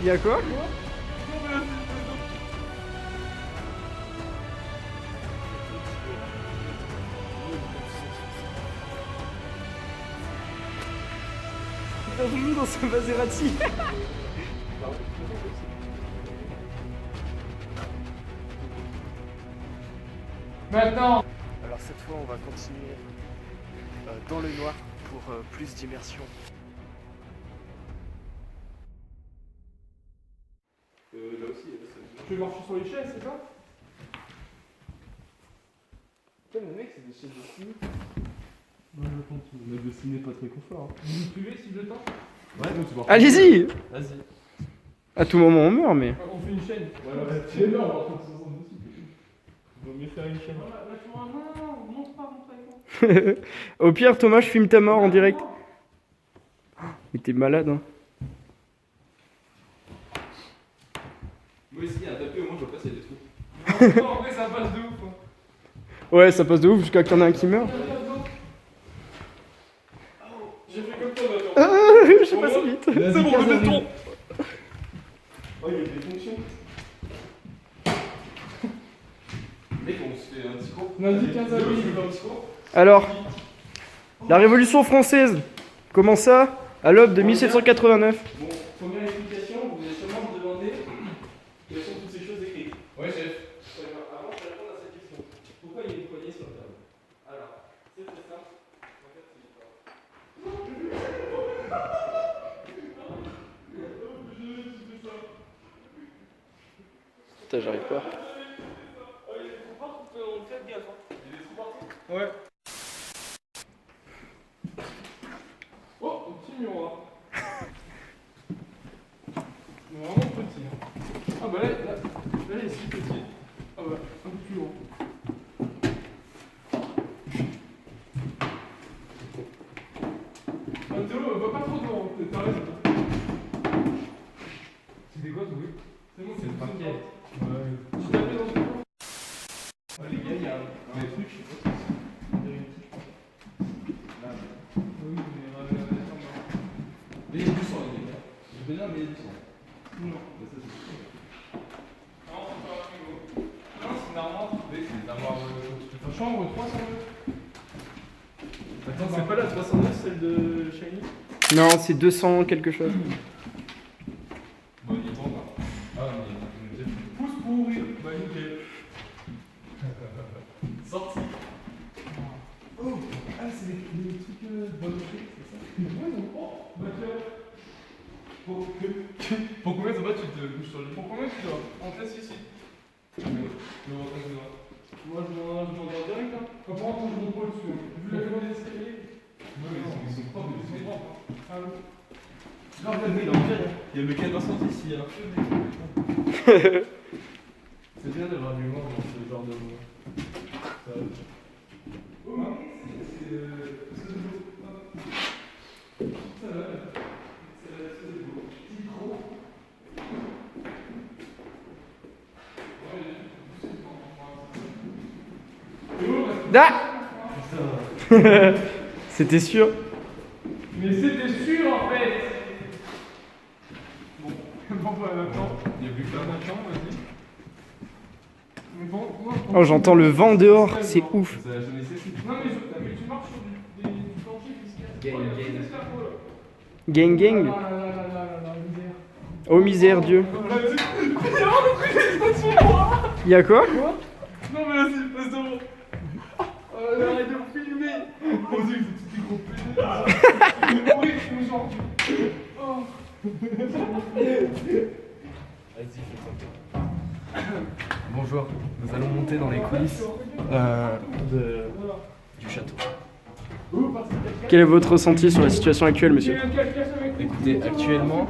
Y'a quoi? Bienvenue dans ce Maserati. Maintenant. Alors cette fois on va continuer dans le noir pour plus d'immersion. Là aussi, tu veux marcher sur les chaises, c'est ça? Putain, le mec, c'est des chaises de ciné. Ouais, attends, tu veux mettre de ciné pas très confort. Hein. Vous me suivez si le temps? Ouais, bon, tu vas. Allez-y. Vas-y. À tout moment on meurt, mais. On fait une chaîne. Ouais, tu es là, on va prendre 60 dessus. On va mieux faire une chaîne. Là, tu vois, non, monte pas avec moi. Au pire, Thomas, je filme ta mort en direct. Mais t'es malade, hein. Moi aussi, il y a un tapis, au moins je vois pas s'il y a des trous. Non, en vrai, ça passe de ouf. Hein. Ouais, ça passe de ouf jusqu'à qu'il y en ait un qui meurt. J'ai fait comme toi, maintenant. Je suis passé vite. C'est bon, le béton. Oh, il y a des fonctions. Mec, on se fait un discours. Vas-y, 15 à lui, je fais un discours. Alors, la Révolution française commença à l'aube de 1789. Bon, première explication, vous allez sûrement me demander quelles sont toutes ces choses écrites. Ouais, chef. Avant, je vais répondre à cette question. Pourquoi il y a une poignée sur la table? Alors, c'est très simple. En fait, c'est Putain, j'arrive pas. Ouais. Oh, un petit miroir. Mais vraiment petit. Hein. Ah bah là, il est si petit. Ah bah, un peu plus grand. Ah, Théo, va pas trop devant, t'as raison. C'est des gosses, oui. C'est bon, c'est le parquet. Ouais. Tu tapais dans le coin. Ouais, les gars, il y a un truc, je sais pas si c'est. Oui, mais il y a du sang, les gars. Je vais là, mais il y a du sang. Non. Mais ça, c'est. Non, c'est pas un frigo. Non, c'est une armoire. Oui, c'est une armoire. Ta chambre 302. Attends, c'est pas la 309, celle de Shiny? Non, c'est 200 quelque chose. Bon, il est bon, là. Ah, mais pousse pour ouvrir. Bah, nickel. Sorti. Oh, ah, c'est les trucs bonneries, c'est ça? Ouais, donc, oh, bah tiens. Pour combien ça va, tu te bouges sur le lit? Pour combien tu dois? On te laisse ici. Moi, je m'en direct, hein. Par contre, je monte pas dessus. Vu la grande escalier. Non, ils sont propres, ils sont propres. Ah oui. Non, il y a le mécanisme d'incendie ici, alors. C'est bien d'avoir du vent dans ce genre de moment. Oh, c'est de l'eau. Ça va, c'est de l'eau. Petit trop. Ah. C'était sûr. Mais c'était sûr en fait. Bon, bah maintenant, il n'y a plus que là maintenant, vas-y. Mais bon, Oh, j'entends le vent dehors, c'est ouf. Ça, je nécessite. Non, mais tu marches sur du plancher fiscal. Gang gang. Oh misère Dieu. Y'a quoi? Non, mais vas-y, passe devant. Arrête de me filmer. Vas-y, c'est petit gros pédé. Oui, aujourd'hui. Oh. Vas-y, fais Bonjour, nous allons monter dans les coulisses du château. Quel est votre ressenti sur la situation actuelle, monsieur? Écoutez, actuellement,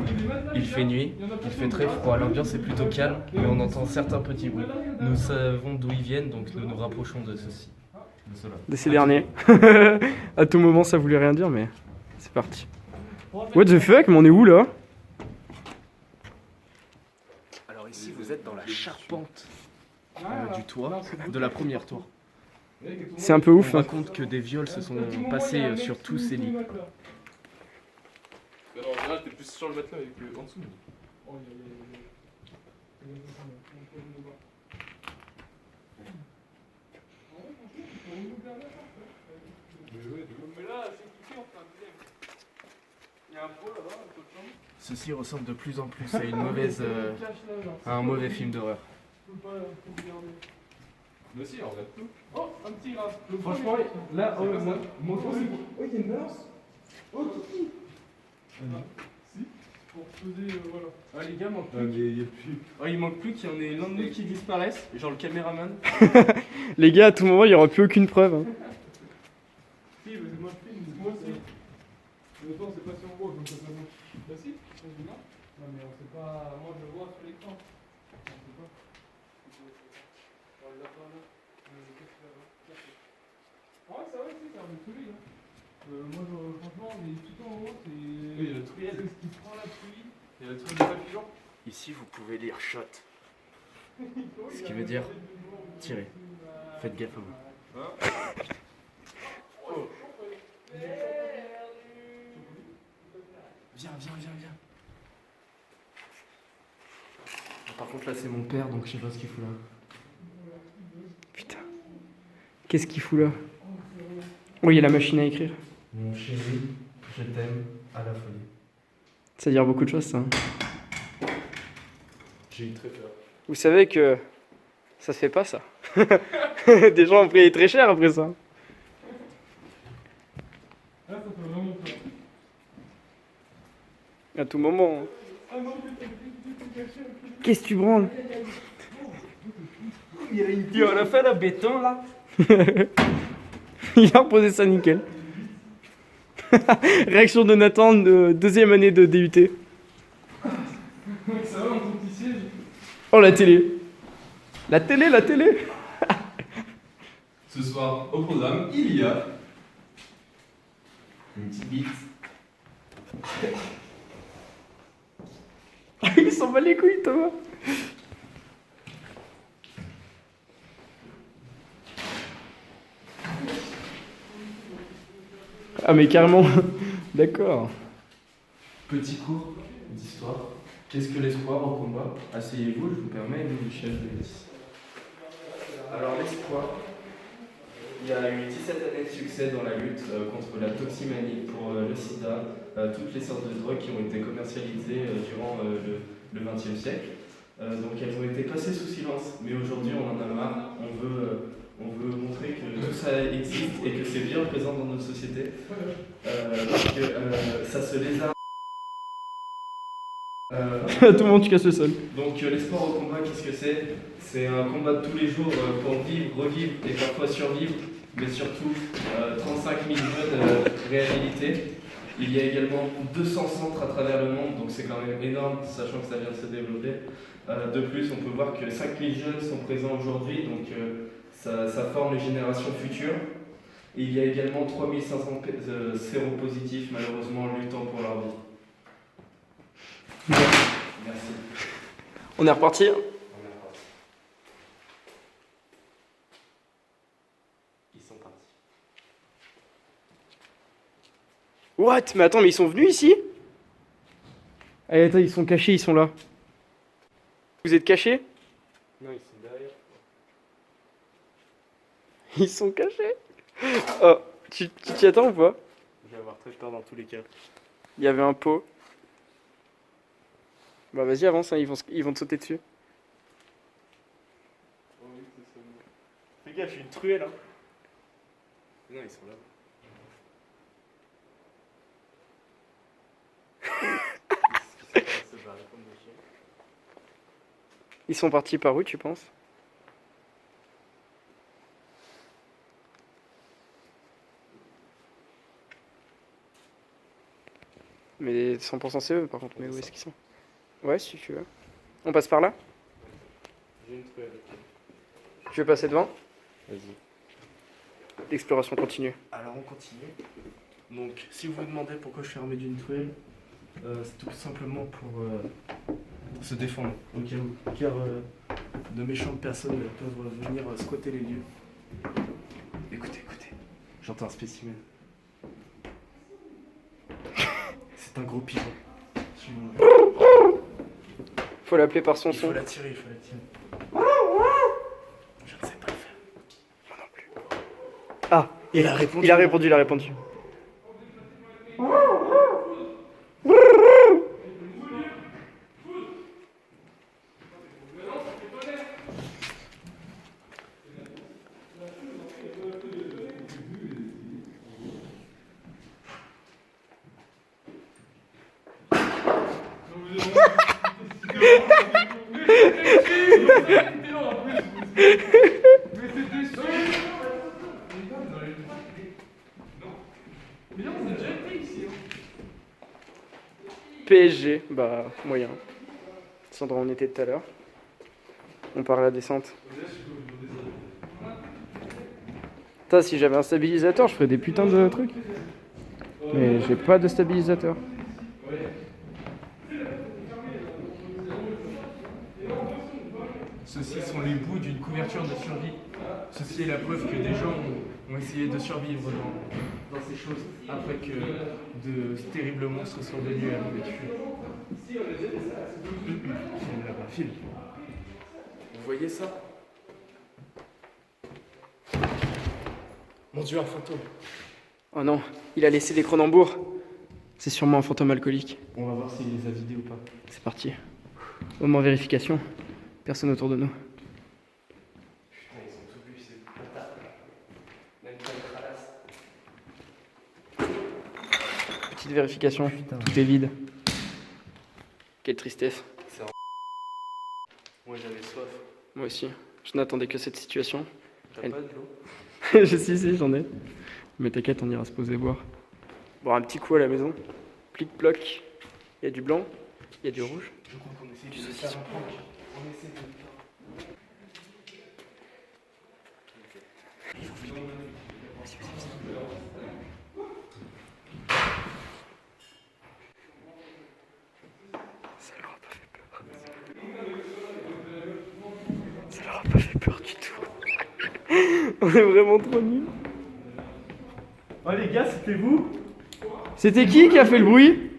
il fait nuit, il fait très froid, l'ambiance est plutôt calme, mais on entend certains petits bruits. Nous savons d'où ils viennent, donc nous nous rapprochons de ceux-ci. De ces derniers. À tout moment, ça voulait rien dire, mais c'est parti. What the fuck? Mais on est où là? Alors ici, vous êtes dans la charpente du toit, de la première tour. C'est un peu ouf. On raconte que des viols se sont passés sur tous ces lits. Mais non, en général, t'es plus sur le matelas que en dessous. Oh, Mais là, c'est kiffé, on fait un deuxième. Il y a un pro là-bas, un peu de chambre. Ceci ressemble de plus en plus à un mauvais film d'horreur. Mais si, on regarde tout. Oh, un petit grave. Franchement, là, C'est pas ça. mon tour, c'est bon. Oh, il y a une balance. Oh, Kiki. Si. Pour peser, voilà. Ah, les gars, manque Ah, mais il y a plus. Oh, il manque plus qu'il y en ait l'un de nous qui disparaisse, genre le caméraman. Les gars, à tout moment, il n'y aura plus aucune preuve. Hein. Si, mais c'est moi le film, moi aussi. Mais autant, c'est pas si on voit, donc ça peut être. Bah si, on dit non. Non, mais on sait pas. Moi, je le vois sur l'écran. On sait pas. On les a pas là. Qu'est-ce qu'il y a là? Ouais, ça va, si, c'est un peu solide. Hein. Moi, franchement, mais tout en haut, c'est. Oui, il y a le truelle. C'est ce qui prend la pluie. Il y a le truc de papillon. Ici, vous pouvez lire shot. Ce qui veut dire tirer. Faites gaffe à vous. Hein? Viens. Par contre, là, c'est mon père, donc je sais pas ce qu'il fout là. Putain. Qu'est-ce qu'il fout là? Oh, il y a la machine à écrire. Mon chéri, je t'aime à la folie. Ça veut dire beaucoup de choses, ça. Hein. J'ai eu très peur. Vous savez que ça se fait pas, ça. Des gens ont payé très cher après ça. Là, ça fait vraiment peur. À tout moment. Hein. Ah non, t'es caché. Qu'est-ce que tu branles? Il en a fait la béton là. Il a reposé ça nickel. Réaction de Nathan, de deuxième année de DUT. Ça va, un petit siège. Oh, la télé. La télé. Ce soir, au programme, il y a Une petite bite. Il s'en bat les couilles, Thomas. Ah, mais carrément. D'accord. Petit cours d'histoire. Qu'est-ce que l'espoir au combat? Asseyez-vous, je vous permets, Michel Delis. Alors, l'espoir, il y a eu 17 années de succès dans la lutte contre la toximanie, pour le sida, toutes les sortes de drogues qui ont été commercialisées durant le XXe siècle. Donc, elles ont été passées sous silence, mais aujourd'hui, on en a marre. On veut montrer que tout ça existe et que c'est bien présent dans notre société. Parce que ça se lézarde. À tout moment, tu casses le sol. Donc les sports au combat, qu'est-ce que c'est? C'est un combat de tous les jours pour vivre, revivre et parfois survivre, mais surtout 35 000 jeunes réhabilités. Il y a également 200 centres à travers le monde, donc c'est quand même énorme, sachant que ça vient de se développer. De plus, on peut voir que 5 000 jeunes sont présents aujourd'hui, donc ça forme les générations futures. Et il y a également 3 500 séropositifs, malheureusement, luttant pour leur vie. Merci. On est reparti. Ils sont partis. What? Mais attends, mais ils sont venus ici? Allez, attends, ils sont cachés, ils sont là. Vous êtes cachés? Non, ils sont derrière. Ils sont cachés. Oh, tu t'y attends ou pas? Je vais avoir très peur dans tous les cas. Il y avait un pot. Bah vas-y, avance, hein, ils vont te sauter dessus. Oh oui, c'est ça. Fais gaffe, j'ai une truelle. Hein. Non, ils sont là. Ils sont partis par où, tu penses? Mais 100% c'est eux par contre, mais où est-ce qu'ils sont? Ouais, si tu veux. On passe par là? J'ai une truelle. Tu veux passer devant? Vas-y. L'exploration continue. Alors on continue. Donc si vous vous demandez pourquoi je suis armé d'une truelle, c'est tout simplement pour se défendre au cas où. Car de méchantes personnes peuvent venir squatter les lieux. Écoutez, j'entends un spécimen. C'est un gros pigeon. Faut l'appeler par son Il faut son. l'attirer, il faut l'attirer. Je ne sais pas le faire. Moi non plus. Ah, Il a répondu. il a répondu, il a répondu. PSG, bah moyen. C'est l'endroit où on était tout à l'heure. On part à la descente. Putain, si j'avais un stabilisateur, je ferais des putains de trucs. Mais j'ai pas de stabilisateur. Ceux-ci sont les bouts d'une couverture de survie. Ceci est la preuve que des gens ont essayé de survivre dans ces choses après que de terribles monstres sont venus à nous les tuer. File là-bas, file. Vous voyez ça? Mon Dieu, un fantôme. Oh non, il a laissé des Cronenbourg. C'est sûrement un fantôme alcoolique. On va voir s'il les a vidés ou pas. C'est parti. Moment vérification. Personne autour de nous. Putain, ils ont tout vu, c'est bâtard. Même pas une cralasse. Petite vérification. Putain. Tout est vide. Quelle tristesse. Moi j'avais soif. Moi aussi. Je n'attendais que cette situation. T'as Elle- pas de l'eau? si, j'en ai. Mais t'inquiète, on ira se poser boire. Boire un petit coup à la maison. Plic-ploc. Il y a du blanc. Il y a du rouge. Je crois qu'on essaie de faire un prank. On essaie de faire. Ça leur a pas fait peur. Ça leur a pas fait peur du tout. On est vraiment trop nuls. Oh les gars, c'était vous? C'était qui a fait le bruit?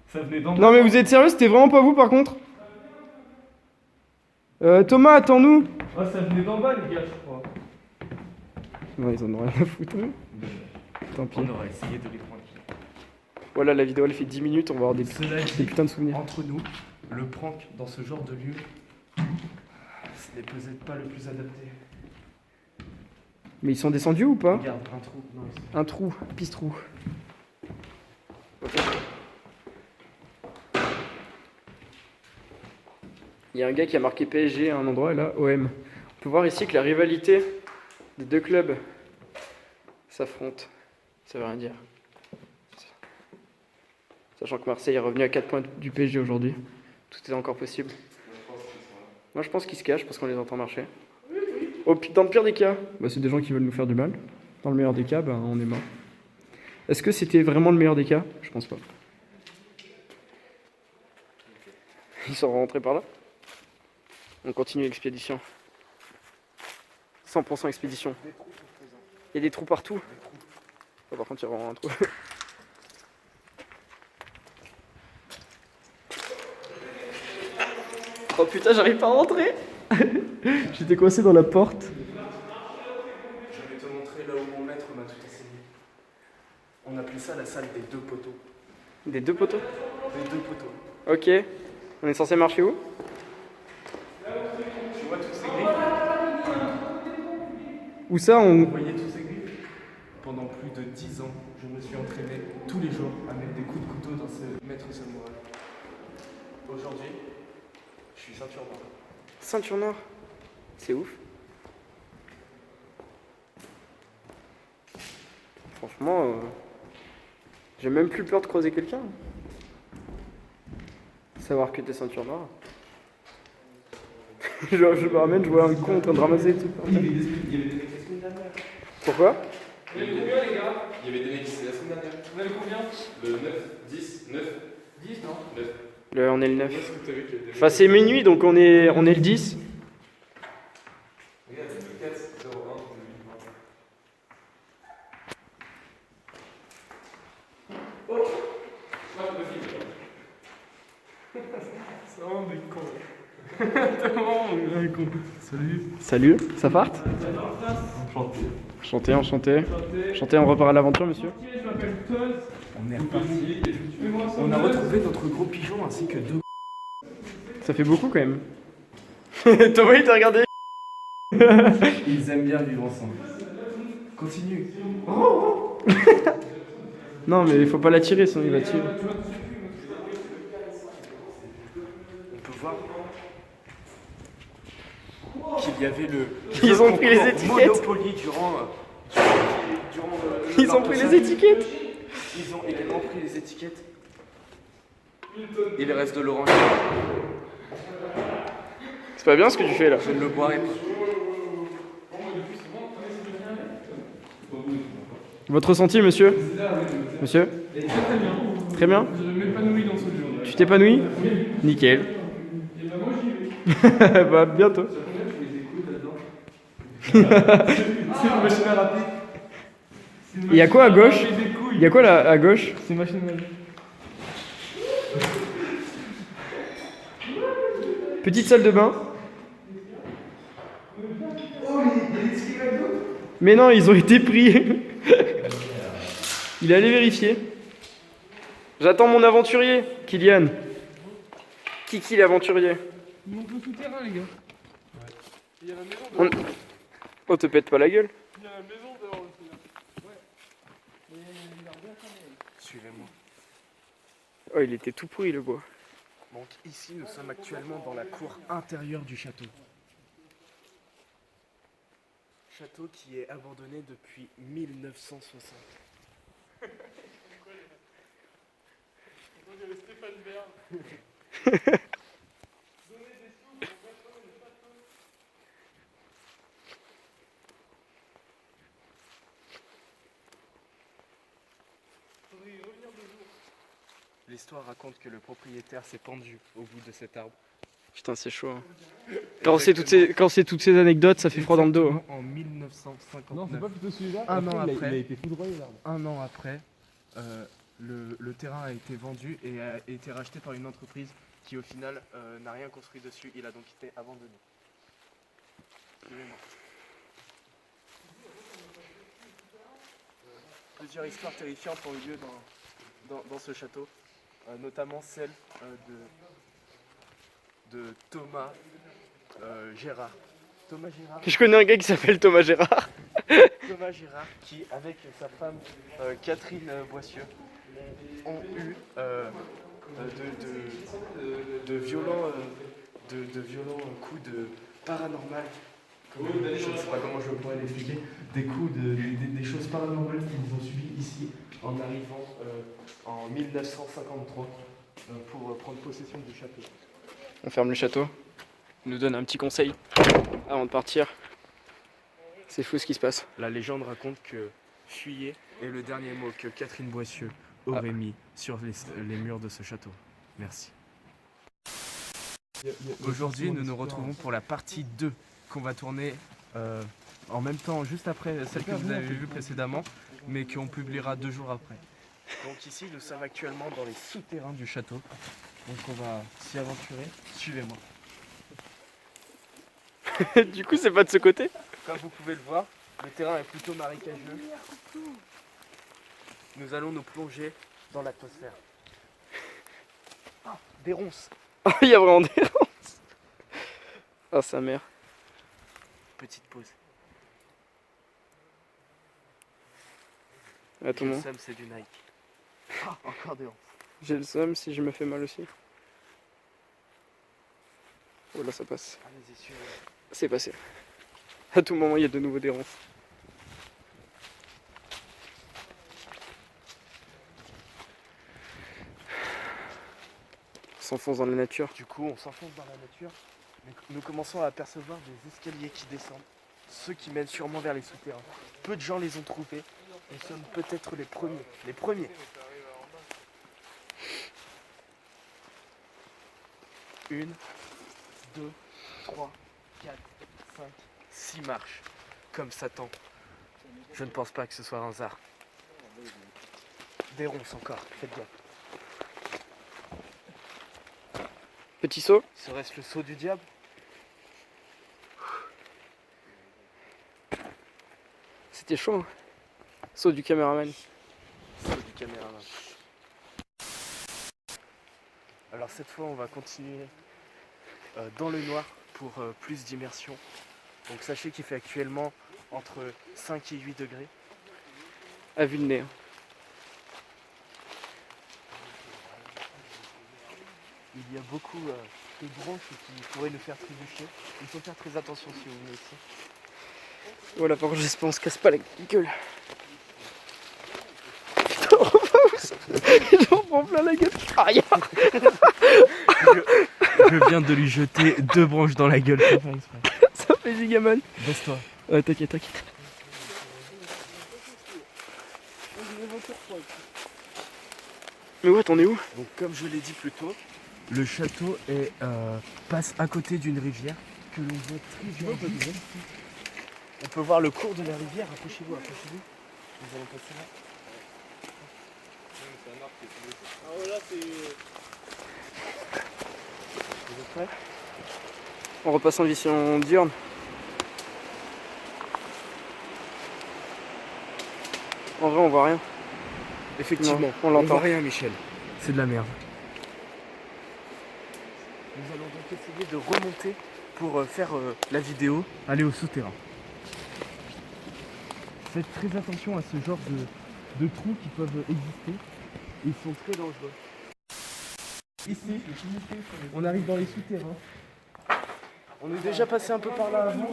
Ça venait d'en Non mais vous êtes sérieux, c'était vraiment pas vous par contre? Thomas, attends-nous. Oh, ça venait d'en bas, les gars, je crois. Non, ils en ont rien à foutre. Tant pis. On aurait essayé de les pranker. Voilà, la vidéo elle fait 10 minutes, on va avoir des Cela dit, putains de souvenirs. entre nous, le prank dans ce genre de lieu, ce n'est peut-être pas le plus adapté. Mais ils sont descendus ou pas? Regarde, un trou. Non, ici. Un trou, pisse-trou. Il y a un gars qui a marqué PSG à un endroit et là OM. On peut voir ici que la rivalité des deux clubs s'affrontent. Ça veut rien dire. Sachant que Marseille est revenu à 4 points du PSG aujourd'hui. Tout est encore possible. Moi je pense qu'ils se cachent parce qu'on les entend marcher. Dans le pire des cas, c'est des gens qui veulent nous faire du mal. Dans le meilleur des cas, on est mort. Est-ce que c'était vraiment le meilleur des cas? Je pense pas. Ils sont rentrés par là. On continue l'expédition. 100% expédition. Il y a des trous partout. Oh, par contre, il y a vraiment un trou. Oh putain, j'arrive pas à rentrer. J'étais coincé dans la porte. Je vais te montrer là où mon maître m'a tout enseigné. On appelait ça la salle des deux poteaux. Des deux poteaux. Des deux poteaux. Ok. On est censé marcher où? Tu vois toutes ces griffes? Où ça Vous on... voyez toutes ces griffes? Pendant plus de 10 ans, je me suis entraîné tous les jours à mettre des coups de couteau dans ce maître samouraï. Aujourd'hui, je suis ceinture noire. Ceinture noire. C'est ouf. Franchement, j'ai même plus peur de croiser quelqu'un. Savoir que t'es ceinture noire. Genre, je me ramène, je vois un con en train de ramasser des trucs. Il y avait des mecs la semaine dernière. Pourquoi? Il y avait combien, les gars? Il y avait des mecs ici la semaine dernière. On avait combien? Le 9, 10, 9, 10, non? 9. On est le 9. Est-ce que t'as vu qu'il y a des mecs? Enfin, c'est minuit, donc on est le 10. Regarde, c'est le 4, 0, 1, 8, 20. Non, mais con. Tellement, con. Salut. Salut, ça part? Enchanté. Enchanté, enchanté. Enchanté, on repart à l'aventure, monsieur. Je m'appelle Toz. On est reparti. On a retrouvé notre gros pigeon ainsi que 2. Ça fait beaucoup quand même. Thomas, il t'a regardé. Ils aiment bien vivre ensemble. Continue. Non, mais il faut pas l'attirer, sinon il va tirer. On peut voir qu'il y avait le. Ils ont pris les étiquettes. Monopoly durant Ils ont pris les étiquettes. Ils ont également pris les étiquettes. Et le reste de l'orange. C'est pas bien ce que tu fais là. Je ne le boirai pas. Votre ressenti, monsieur? Monsieur? Très bien. Très bien. Je m'épanouis dans ce jeu. Tu t'épanouis? Nickel. Et bah, moi j'y vais. Bah, bientôt. C'est une machine à rapide. Il y a quoi à gauche? Il y a quoi là à gauche? C'est une machine à rapide. Petite salle de bain. Mais non, ils ont été pris. Il est allé vérifier. J'attends mon aventurier, Kylian. Kiki l'aventurier. Il manque le souterrain, les gars. Il y a la maison On... devant. Oh, te pète pas la gueule. Il y a la maison devant aussi. Là. Ouais. Et il a bien fermé. Suivez-moi. Oh, il était tout pourri le bois. Donc ici, nous sommes actuellement dans la cour intérieure du château. Château qui est abandonné depuis 1960. Donc il y avait Stéphane Bern. Faudrait y revenir de jour. L'histoire raconte que le propriétaire s'est pendu au bout de cet arbre. Putain, c'est chaud. Hein. Quand c'est toutes ces anecdotes, ça fait froid dans le dos. Hein. En 1959. Non, c'est pas plutôt celui-là. Un an il après. a été foudroyé l'arbre. Un an après, le terrain a été vendu et a été racheté par une entreprise qui au final n'a rien construit dessus. Il a donc été abandonné. Suivez-moi. Plusieurs histoires terrifiantes ont eu lieu dans ce château, notamment celle de Thomas Gérard. Thomas Gérard. Je connais un gars qui s'appelle Thomas Gérard. Thomas Gérard qui, avec sa femme Catherine Boissieu, ont eu de violents coups de paranormal. Je ne sais pas comment je pourrais l'expliquer. Des coups, des choses paranormales qu'ils ont subies ici en arrivant en 1953 pour prendre possession du château. On ferme le château. Il nous donne un petit conseil avant de partir. C'est fou ce qui se passe. La légende raconte que fuyez est le dernier mot que Catherine Boissieu aurait mis sur les murs de ce château. Merci. Aujourd'hui, nous nous retrouvons pour la partie 2 qu'on va tourner en même temps, juste après celle que vous avez vue précédemment, mais qu'on publiera 2 jours après. Donc ici, nous sommes actuellement dans les souterrains du château. Donc on va s'y aventurer. Suivez-moi. Du coup, c'est pas de ce côté. Comme vous pouvez le voir, le terrain est plutôt marécageux. Nous allons nous plonger dans l'atmosphère. Ah, des ronces. Oh, il y a vraiment des ronces. Ah, sa mère. Petite pause. Attends, Le seum, c'est du Nike. Ah, encore des ronces. j'ai le seum si je me fais mal aussi. Oh là, ça passe. Allez-y, suivez. C'est passé. À tout moment, il y a de nouveau des ronces. On s'enfonce dans la nature. Du coup, on s'enfonce dans la nature. Mais nous commençons à apercevoir des escaliers qui descendent. Ceux qui mènent sûrement vers les souterrains. Peu de gens les ont trouvés. Nous sommes peut-être les premiers. Les premiers. Une, 2, 3, 4, 5, 6 marches. Comme Satan. Je ne pense pas que ce soit un hasard. Des ronces encore, faites gaffe. Petit saut. Serait-ce le saut du diable? C'était chaud. Hein. Saut du caméraman. Saut du caméraman. Alors cette fois on va continuer dans le noir pour plus d'immersion. Donc sachez qu'il fait actuellement entre 5 et 8 degrés. À vue de nez. Hein. Il y a beaucoup de branches qui pourraient nous faire trébucher. Il faut faire très attention si vous venez ici. Voilà, par contre, j'espère qu'on se casse pas la gueule. J'en prends plein la gueule. Aïe. Je viens de lui jeter 2 branches dans la gueule. Ça fait giga mal. Baisse-toi. Ouais, t'inquiète, t'inquiète. Mais ouais, t'en es où? Donc comme je l'ai dit plus tôt, le château passe à côté d'une rivière que l'on voit très bien. On peut voir le cours de la rivière. Approchez-vous, approchez-vous. Nous allons passer là. Ah ouais, là c'est. Vous êtes prêts? On repasse en vision diurne. En vrai, on voit rien. Effectivement, Non, on on l'entend. voit rien, Michel. C'est de la merde. Nous allons donc essayer de remonter pour faire la vidéo, aller au souterrain. Faites très attention à ce genre de trous qui peuvent exister. Ils sont très dangereux. Ici, on arrive dans les souterrains. On est déjà passé un peu par là avant.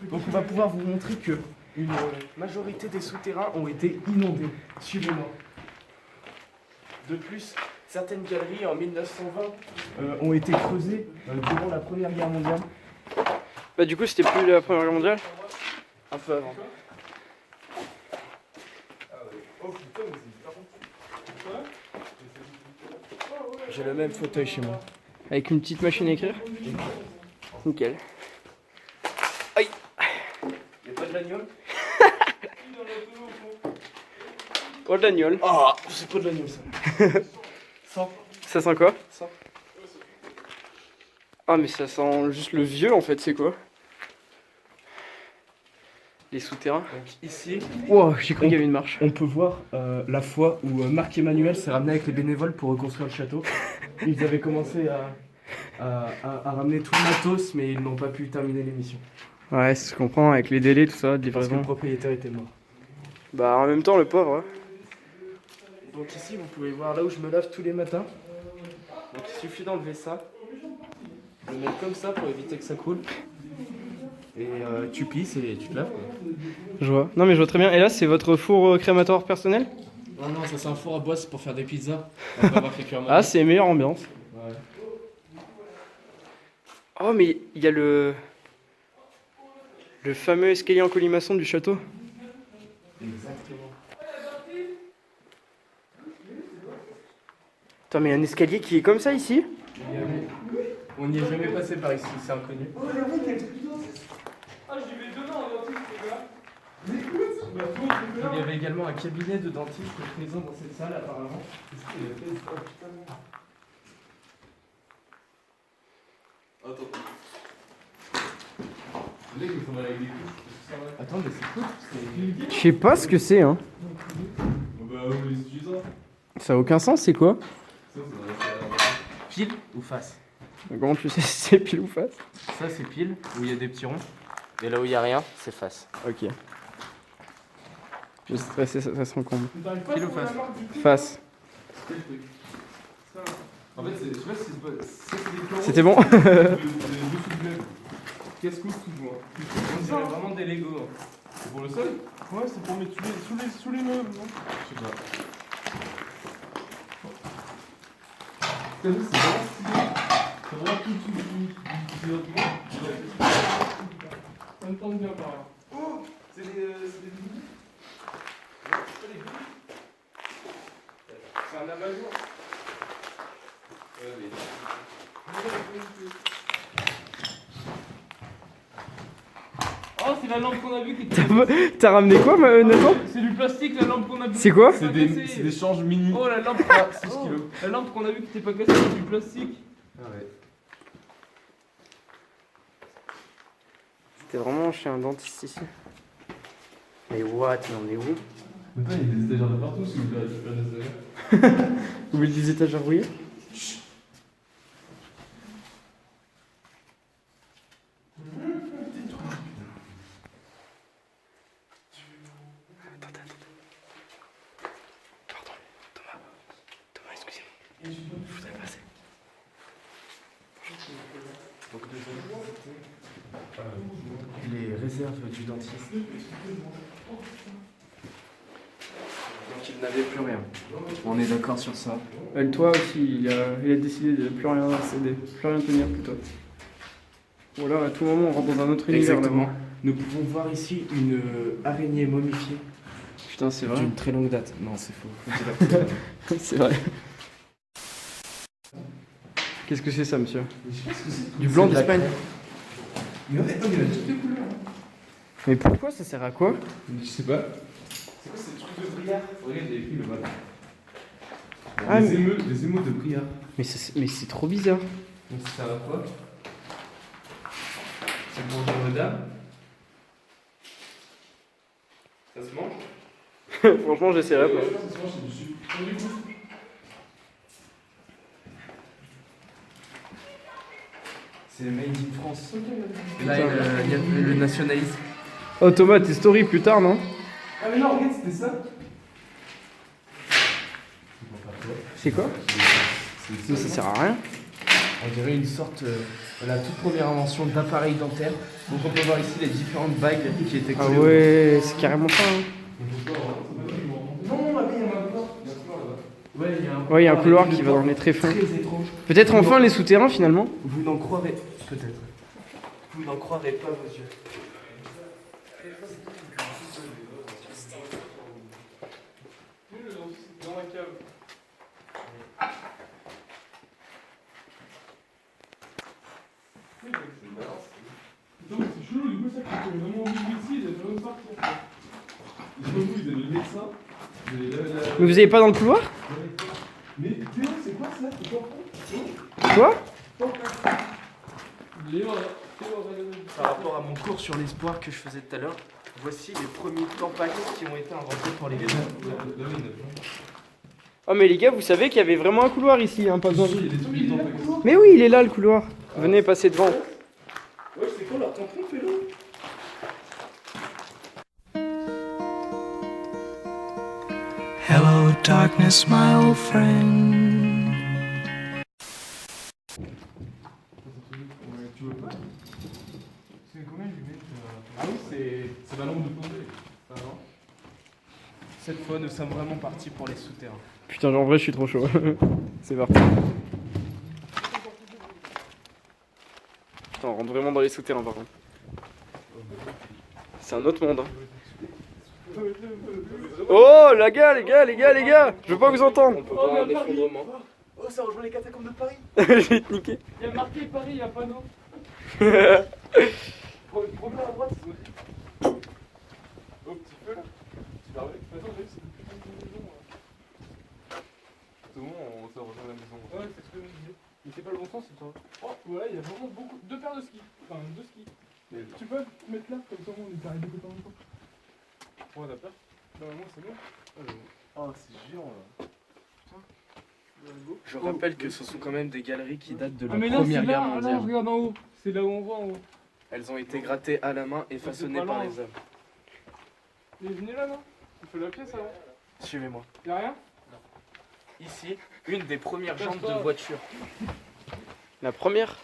Donc on va pouvoir vous montrer que une majorité des souterrains ont été inondés. Suivez-moi. De plus, certaines galeries en 1920 ont été creusées durant la Première Guerre mondiale. Bah, du coup, c'était plus la Première Guerre mondiale? Un peu avant. J'ai le même fauteuil chez moi. Avec une petite machine à écrire? Nickel. Aïe. Y'a pas de l'agneau? Oh, de l'agnole. Ah, c'est pas de l'agneau ça. 100. Ça sent quoi? 100. Ah, mais ça sent juste le vieux en fait, c'est quoi? Les souterrains. Donc ici, Wow, j'ai cru qu'il y avait une marche. on peut voir la fois où Marc Emmanuel s'est ramené avec les bénévoles pour reconstruire le château. Ils avaient commencé à ramener tout le matos, mais ils n'ont pas pu terminer l'émission. Ouais, je comprends, avec les délais, tout ça, de Parce que livraison. le propriétaire était mort. Bah, en même temps, le pauvre. Hein. Donc ici, vous pouvez voir là où je me lave tous les matins. Donc il suffit d'enlever ça, de le mettre comme ça pour éviter que ça coule. Et tu pisses et tu te laves. Quoi. Je vois. Non, mais je vois très bien. Et là, c'est votre four crématoire personnel? Non, non, ça c'est un four à bois, c'est pour faire des pizzas. Après avoir fait cuire ma Ah, c'est meilleure ambiance. Ouais. Oh, mais il y a le fameux escalier en colimaçon du château. Exactement. Attends, mais il y a un escalier qui est comme ça ici? On n'y est jamais passé par ici, c'est inconnu. Ah, j'y vais dedans, en dentiste, les gars. Il y avait également un cabinet de dentiste présent dans cette salle apparemment. Attends, mais c'est quoi? Je sais pas ce que c'est, hein. Bah, on les utilise. Ça a aucun sens, c'est quoi? Pile ou face? Comment tu sais si c'est pile ou face? Ça c'est pile, où il y a des petits ronds. Et là où il n'y a rien, c'est face. Ok. Je suis stressé, ça se encombre. Pile ou face? Face. En fait, je sais pas si c'est des carreaux. C'était bon? Qu'est-ce que tout moi? On dirait vraiment des Lego. C'est pour le sol? Ouais, c'est pour mettre sous les meubles, non? Je sais pas. T'as vu, c'est vraiment stylé. C'est vraiment tout. Ça me tente bien par là. Oh! C'est des boules. C'est des boules. C'est un abat-jour. Oh, c'est la lampe qu'on a vue qui était. T'as ramené quoi, Nathan? C'est du plastique, la lampe qu'on a vue. C'est quoi? C'est des changes mini. Oh, la lampe. 6 kilos. La lampe qu'on a vue qui était pas cassée, c'est du plastique. Ah ouais. T'es vraiment chez un dentiste ici? Mais what? Mais on est où? Mais pas, il y a des étagères de partout si vous voulez récupérer des étagères. Vous voulez des étagères rouillées? Thomas, excusez-moi. Je voudrais passer. Les réserves du dentiste. Donc il n'avait plus rien. On est d'accord sur ça. Le toit aussi, il a décidé de plus rien céder, plus rien tenir plutôt. Ou alors à tout moment on rentre dans un autre univers. Exactement. là-bas. Nous pouvons voir ici une araignée momifiée Putain, c'est vrai. d'une très longue date. Non, c'est faux. C'est vrai. Qu'est-ce que c'est ça, monsieur? Du blanc d'Espagne. Mais ouais, il y a toutes les couleurs. Mais pourquoi ça sert à quoi? Je sais pas. C'est quoi ces trucs de brillard? Regarde, il y a écrit le bas. Ah, Les émeutes de brillard. Mais c'est trop bizarre. Donc ça sert à quoi? C'est pour manger aux dames? Ça se mange? Franchement, j'essaierai pas. Ça se mange, c'est du sucre. C'est made in France. Et là, il y a le nationalisme. Oh Thomas, tes stories plus tard, non? Ah mais non, regarde, c'était ça. C'est quoi? Mais ça sert à rien. On dirait une sorte, la toute première invention d'appareil dentaire. Donc on peut voir ici les différentes bagues qui étaient Ah collées. ouais, c'est carrément ça. Hein. Non, là-bas, il y a un couloir. Ouais, Ouais, il y a un couloir qui va dans les tréfonds. Très étrange. Peut-être enfin les souterrains finalement. Vous n'en croirez peut-être. Vous n'en croirez pas vos yeux. Dans la cave. Non, mais c'est chelou, du coup, ça qui fait vraiment envie ici, il a vraiment partir. Du coup, ils avaient le médecin. Mais vous avez pas dans le couloir? Mais Théo, c'est quoi ça? C'est quoi? Quoi? Léo, Par rapport à mon cours sur l'espoir que je faisais tout à l'heure, voici les premiers tampax qui ont été inventés pour les gamins. Oh mais les gars, vous savez qu'il y avait vraiment un couloir ici, hein, pas besoin de... Il y a des trucs qui tombent avec. Mais oui, il est là le couloir. Venez passer devant. Ouais, c'est quoi leur tampon, Félo? Hello, darkness, my old friend. Tu veux pas? C'est combien lui mettre Ah oui, c'est la lampe de plongée. Ça va? Cette fois, nous sommes vraiment partis pour les souterrains. Putain, en vrai, je suis trop chaud. C'est parti. Putain, on rentre vraiment dans les souterrains par contre. C'est un autre monde. Hein. Oh, les gars, les gars, les gars, les gars! Je veux pas vous entendre! On peut voir un effondrement. Oh, ça rejoint les catacombes de Paris. Je vais te niquer. Il y a marqué Paris, il y a pas d'eau. Prends-le à droite, s'il te plaît. Au petit feu là. Tu vas avec. Attends, j'ai vu, c'est plus une maison. C'est bon, ça rejoint la maison. Ouais, c'est ce que je me disais. Mais c'est pas le bon sens, c'est ça. Oh, voilà, il y a vraiment beaucoup. Deux paires de skis. Enfin, deux skis. Mais tu peux te mettre là, comme ça, on est arrivé de temps en temps. Ouais, on a peur. Bah, moi, c'est bon. Oh, c'est géant là. Je rappelle que ce sont quand même des galeries qui datent de la Première Guerre mondiale. Là, regarde en haut. C'est là où on voit en haut. Elles ont été grattées à la main et façonnées pas par loin. les hommes. Mais venez là, non? On fait la pièce avant. Suivez-moi. Y'a rien? Ici, une des premières jantes de voiture. La première?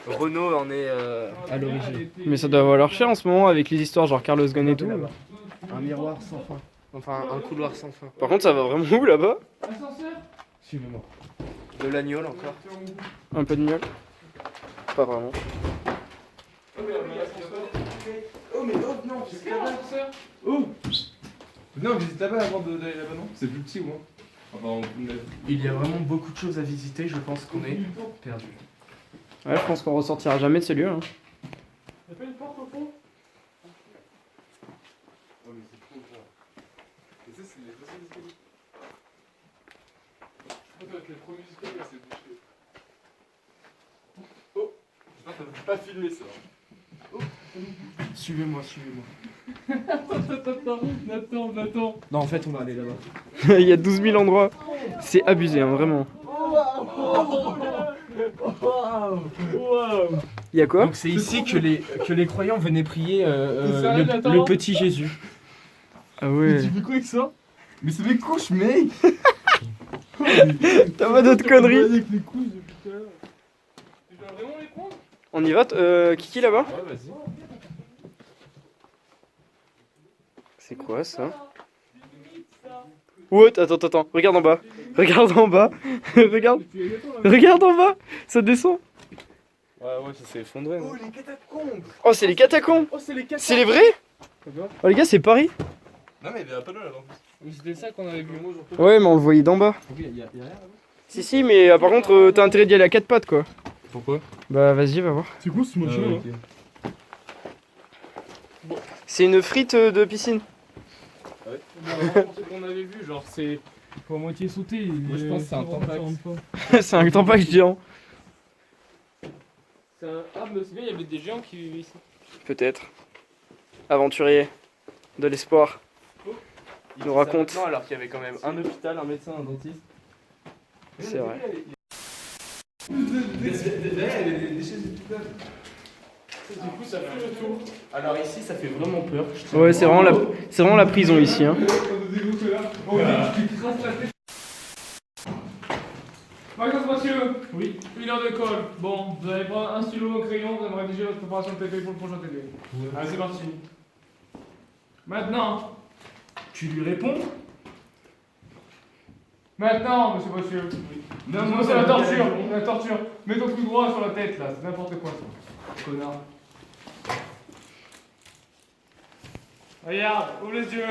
Renault en est à l'origine. Mais ça doit valoir cher en ce moment avec les histoires genre Carlos Ghosn et tout. Un miroir sans fin. Enfin, un couloir sans fin. Par contre, ça va vraiment où là-bas? Ascenseur? Suivez-moi. De l'agneau encore. Un peu de miel? Pas vraiment. Oh mais oh non, C'est quoi l'ascenseur? Oh. Non, visite là-bas avant d'aller là-bas, non? C'est plus petit, moi. Enfin, on... Il y a vraiment beaucoup de choses à visiter, je pense qu'on est perdu. Ouais, je pense qu'on ressortira jamais de ce lieu. Hein. Y'a pas une porte au fond? Oh mais c'est trop grand. Et ça, c'est les façons d'escalier. Ça doit être les premiers escaliers, c'est bouché. Oh. Putain, t'as pas filmé ça. Oh. Suivez-moi, suivez-moi. Nathan. Non, en fait, on va aller là-bas. Il y a 12 000 endroits. C'est abusé, hein, vraiment. Il y a quoi? Donc c'est ici que les croyants venaient prier sérieux, Nathan le petit Jésus. Ah ouais. fais quoi avec ça? Mais c'est mes couches, mec. T'as pas d'autres conneries? Avec les couilles depuis tout à l'heure. Tu dois vraiment les prendre? On y va, Kiki là-bas? Ouais, vas-y. C'est quoi ça? What? Attends, regarde en bas. Regarde en bas. Regarde en bas. Ça descend. Ouais, ça s'est effondré. Oh, les catacombes! Oh, c'est les catacombes. Oh, c'est les catacombes! C'est les vrais? Oh les gars, c'est Paris. Non, mais il y avait pas de là en plus. Mais c'était ça qu'on avait vu. Ouais, mais on le voyait d'en bas. Il y a rien là-bas. Si, mais par contre, t'as intérêt d'y aller à quatre pattes quoi. Pourquoi? Bah vas-y, va voir. C'est quoi ce machin là? C'est une frite de piscine. Ce qu'on avait vu, genre c'est. Faut à moitié sauter. Moi, je pense que c'est un tampax. C'est un tampax géant. Ah, mais c'est bien, il y avait des géants qui vivaient ici. Peut-être. Aventurier. De l'espoir. Il nous raconte. Non, alors qu'il y avait quand même un hôpital, un médecin, un dentiste. C'est vrai. Derrière, il y avait des chaises d'hôpital. Du coup, ça fait le tour. Alors ici, ça fait vraiment peur. Ouais, c'est vraiment la prison ici. Hein. Oh, tu crases la tête. Maxence Mathieu. Oui. 1 heure de colle. Bon, vous allez prendre un stylo, un crayon, vous allez rédiger votre préparation de TP pour le prochain TP. Allez, c'est parti. Maintenant. Tu lui réponds? Maintenant, monsieur Mathieu. Non, c'est la torture. La torture. Mets ton coup droit sur la tête là, c'est n'importe quoi ça. Connard. Regarde, ouvre les yeux.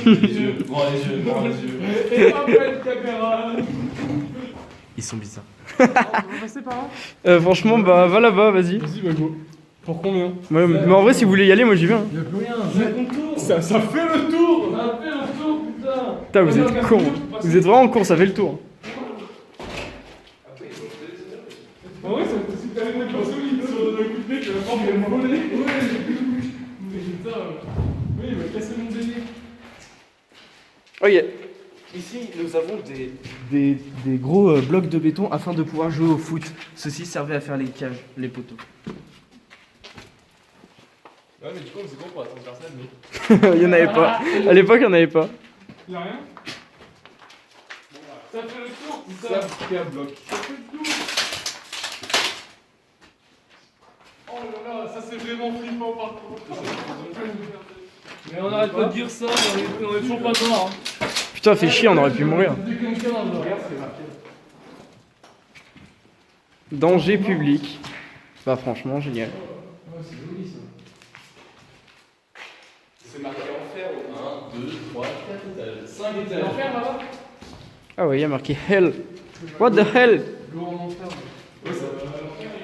Les yeux, grand les yeux, grand les yeux. Et après le caméra. Ils sont bizarres. On va passer par là. Franchement, bah va là-bas, vas-y. Vas-y, bah go. Pour combien? Ouais, mais en vrai, si vous voulez y aller, moi j'y vais. Hein. Y'a plus rien, ça fait le tour! Ça fait le tour, putain! Putain, vous êtes cons. Vous êtes vraiment cons, ça fait le tour. Ah ouais, si t'avais même pas solide sur le coup de nez, que la forme elle m'a volé. Ouais, mais putain, oui, il m'a cassé mon délire. Ok. Ici, nous avons des gros blocs de béton afin de pouvoir jouer au foot. Ceci servait à faire les cages, les poteaux. Ouais, mais du coup, c'est bon pour la transversale, mais. Il y en avait pas. À l'époque, il y en avait pas. Y'a rien? Ça fait le tour, putain! Ça fait un bloc. Ça fait le tour! Oh là là, ça c'est vraiment flippant par contre! Mais on arrête pas de dire ça, on est toujours pas mort. Hein. Putain, fait chier, on aurait pu mourir. C'est quelqu'un dans le regard, c'est marqué. Danger public. Bah franchement, génial. Ouais, c'est joli ça. C'est marqué enfer au 1, 2, 3, 4 étages. 5 C'est étages. l'enfer là-bas? Ah ouais, il y a marqué hell. What the hell? L'eau en enfer.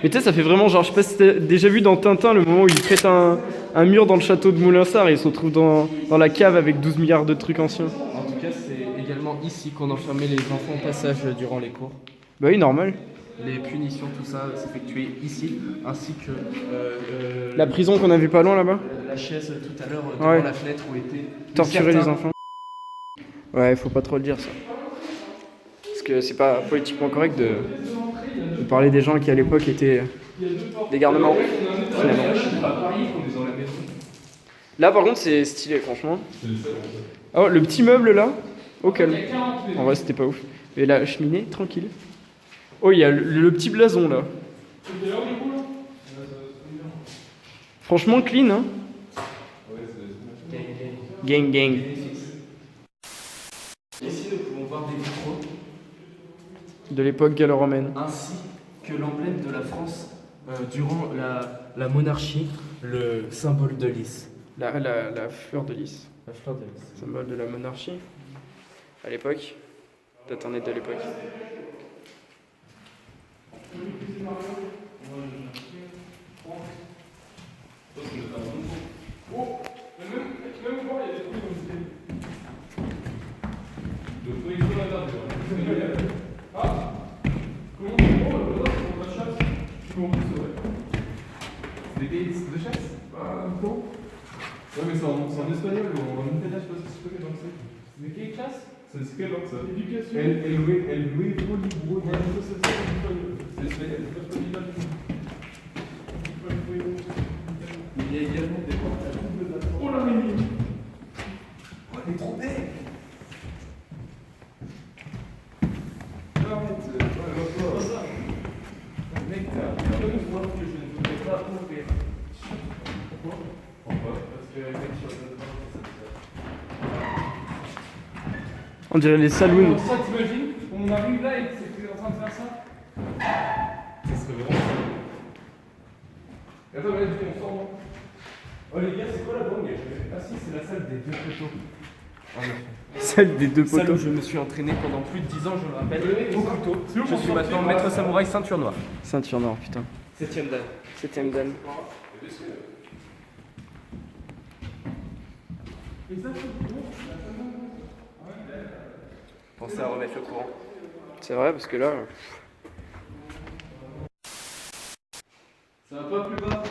Mais tu sais, ça fait vraiment genre, je sais pas si t'as déjà vu dans Tintin le moment où il pète un mur dans le château de Moulinsart et il se retrouve dans la cave avec 12 milliards de trucs anciens. En tout cas, c'est également ici qu'on enfermait les enfants au passage durant les cours. Bah oui, normal. Les punitions, tout ça s'effectuait ici, ainsi que La prison qu'on a vu pas loin là-bas. la chaise tout à l'heure devant Ouais. la fenêtre où étaient Torturer certains- les enfants. Ouais, faut pas trop le dire ça. Parce que c'est pas politiquement correct de parler des gens qui à l'époque étaient des garnements. Finalement. À Paris, on est dans la maison. Là par contre c'est stylé franchement. Oh le petit meuble là, au calme. En vrai c'était pas ouf. Et la cheminée, tranquille. Oh il y a le petit blason là. Franchement clean hein. Gang gang. Ici, nous pouvons voir des vitraux, De l'époque gallo-romaine. ainsi que l'emblème de la France durant la monarchie, le symbole de lys. La fleur de lys. La fleur de lys. Symbole de la monarchie. À l'époque. T'attendais de l'époque. Même voir, il y a des trucs dans le thé. Donc, faut écrire la date. Ah! Comment on va la chasse? Comment on peut C'est des de chasse? Ah, Ouais, mais c'est en espagnol ou en italien, je sais pas si tu connais dans le site. Mais quelle classe? C'est ce qu'elle ça. Éducation. El nuevo libro de la société espagnole. C'est espagnol, c'est pas l'image. Il y a également des portes à double natation. Oh la mini! Oh, elle est trop belle! Arrête, ouais, pas ça. Mec, t'as un peu de voir que je ne voulais pas ouvrir. Pourquoi? Pourquoi? Parce que mec, sur le On dirait les saloons. Ça, t'imagines? On arrive là et c'est en train de faire ça. ça serait vraiment ça. Attends, mais on sort, non? Oh les gars, c'est quoi la banque? Ah si, c'est la salle des deux poteaux. En effet. Celle des deux Salle où poteaux. je me suis entraîné pendant plus de 10 ans, je le rappelle, Oui, au ça. couteau. C'est où Je pour suis sortir, maintenant voilà. maître samouraï ceinture noire. Ceinture noire, putain. 7ème dan. 7ème dan. Pensez à remettre le courant. C'est vrai, parce que là. Ça va pas plus bas?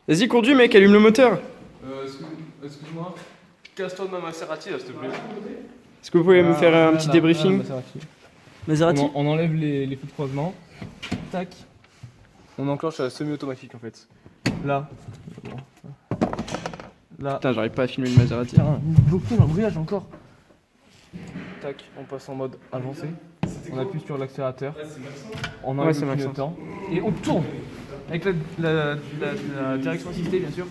Vas-y, conduis, mec, allume le moteur. Excuse-moi. Casse-toi de ma Maserati là, s'il te plaît. Est-ce que vous pouvez me faire un petit débriefing? Maserati. On enlève les feux de croisement. Tac. On enclenche la semi-automatique en fait. Là. Là. Putain, j'arrive pas à filmer le Maserati. Putain, beaucoup d'embrayage encore. Tac, on passe en mode avancé. On appuie sur l'accélérateur. On Ouais, enlève c'est le Maxence. clignotant. Et on tourne. Avec la direction assistée bien sûr.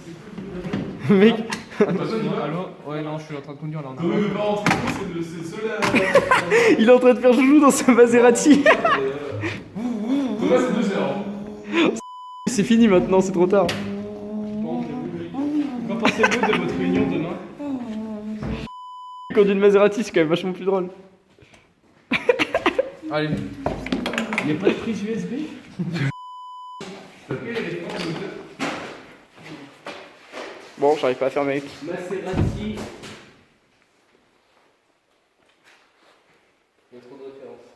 Mec, Attention, allô? Ouais, non, je suis en train de conduire là. Non, mais pas en tout cas, c'est le seul à. il est en train de faire joujou dans sa Maserati. Thomas, c'est 2 heures. C'est fini maintenant, c'est trop tard. Qu'en pensez-vous de votre réunion demain? Conduire une Maserati, c'est quand même vachement plus drôle. Allez. Il n'y a pas de prise USB? Bon, j'arrive pas à faire mec. Maserati. Il y a trop de références.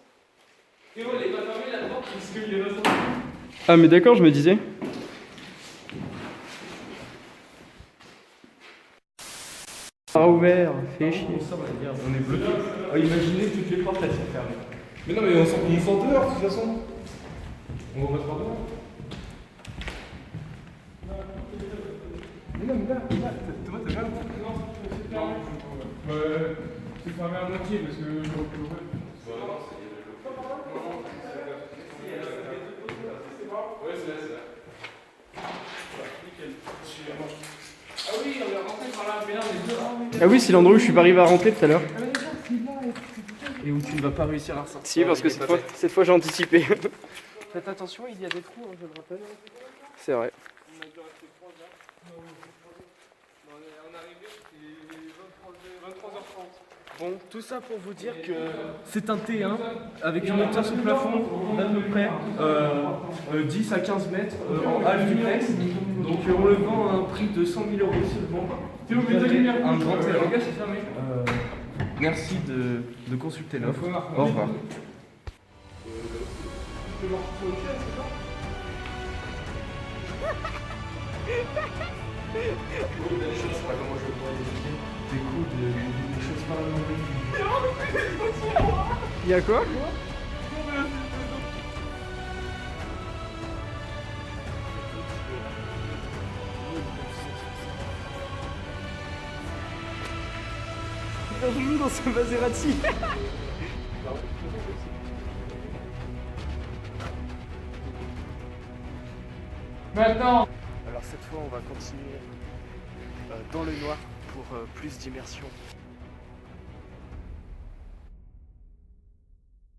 Théo, elle est pas fermée la porte parce qu'il y a pas. Ah, mais d'accord, je me disais. Pas ouvert, fais chier. On est bloqué. Oh, imaginez toutes les portes elles sont fermées. Mais non, mais on sort dehors de toute façon. On va pas dehors. Mais non, mais là, Thomas, t'as bien le temps? Non, c'est fermé. Ouais, c'est fermé à moitié parce que je Ouais, c'est là. Ah oui, on est rentré par là, mais là on est dehors. Ah oui, c'est l'endroit où je suis pas arrivé à rentrer tout à l'heure. Et où tu ne vas pas réussir à ressortir. Si, parce que cette fois j'ai anticipé. Faites attention, il y a des trous, je le rappelle. C'est vrai. On a dû rester 3 heures. On est arrivé, c'était 23h30. Bon, tout ça pour vous dire que c'est un T1 avec une hauteur sous plafond d'à peu près 10 à 15 mètres en half duplex. Donc on le vend à un prix de 100 000 € seulement. Théo, mets ta lumière. Un grand terrain. Les gars, c'est fermé. Merci de consulter l'offre. Au Au revoir. Je sais pas comment je pourrais l'expliquer. Des coups des choses paranormales. Y'a quoi? Faire joujou dans sa Maserati. Maintenant. Alors cette fois on va continuer dans le noir pour plus d'immersion